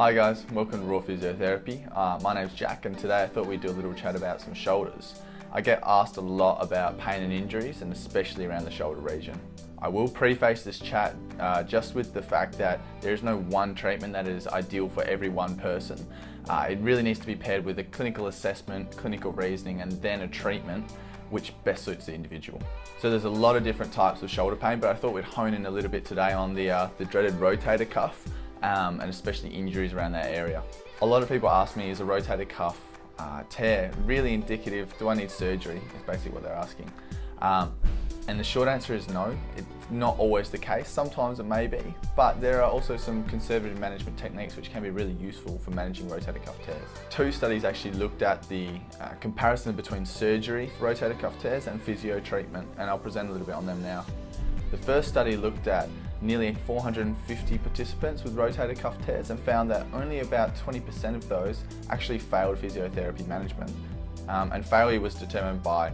Hi guys, welcome to Raw Physiotherapy. My name's Jack and today I thought we'd do a little chat about some shoulders. I get asked a lot about pain and injuries and especially around the shoulder region. I will preface this chat just with the fact that there is no one treatment that is ideal for every one person. It really needs to be paired with a clinical assessment, clinical reasoning and then a treatment which best suits the individual. So there's a lot of different types of shoulder pain, but I thought we'd hone in a little bit today on the dreaded rotator cuff. And especially injuries around that area. A lot of people ask me, is a rotator cuff tear really indicative? Do I need surgery? Is basically what they're asking. And the short answer is no. It's not always the case. Sometimes it may be, but there are also some conservative management techniques which can be really useful for managing rotator cuff tears. 2 studies actually looked at the comparison between surgery for rotator cuff tears and physio treatment, and I'll present a little bit on them now. The first study looked at nearly 450 participants with rotator cuff tears and found that only about 20% of those actually failed physiotherapy management. And failure was determined by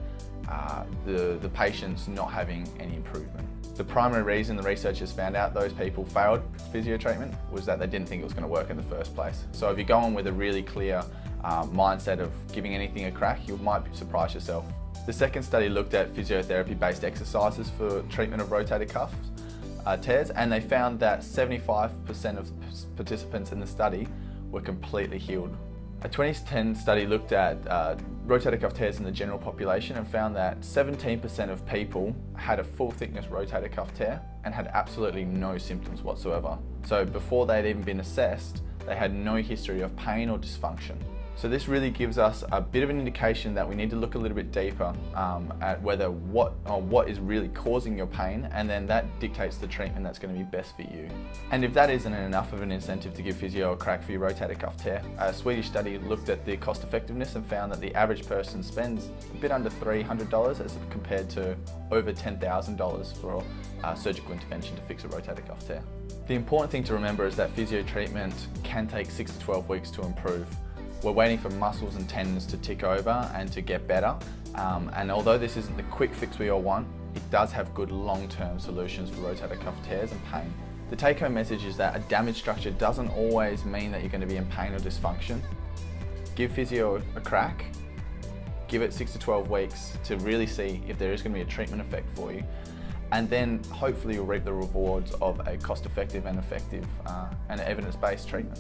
the patients not having any improvement. The primary reason the researchers found out those people failed physio treatment was that they didn't think it was going to work in the first place. So if you go on with a really clear mindset of giving anything a crack, you might surprise yourself. The second study looked at physiotherapy-based exercises for treatment of rotator cuff tears, and they found that 75% of participants in the study were completely healed. A 2010 study looked at rotator cuff tears in the general population and found that 17% of people had a full thickness rotator cuff tear and had absolutely no symptoms whatsoever. So before they'd even been assessed, they had no history of pain or dysfunction. So this really gives us a bit of an indication that we need to look a little bit deeper at what is really causing your pain, and then that dictates the treatment that's going to be best for you. And if that isn't enough of an incentive to give physio a crack for your rotator cuff tear, a Swedish study looked at the cost effectiveness and found that the average person spends a bit under $300 as compared to over $10,000 for surgical intervention to fix a rotator cuff tear. The important thing to remember is that physio treatment can take 6 to 12 weeks to improve. We're waiting for muscles and tendons to tick over and to get better. And although this isn't the quick fix we all want, it does have good long-term solutions for rotator cuff tears and pain. The take-home message is that a damaged structure doesn't always mean that you're going to be in pain or dysfunction. Give physio a crack, give it 6 to 12 weeks to really see if there is going to be a treatment effect for you. And then hopefully you'll reap the rewards of a cost-effective and effective and evidence-based treatment.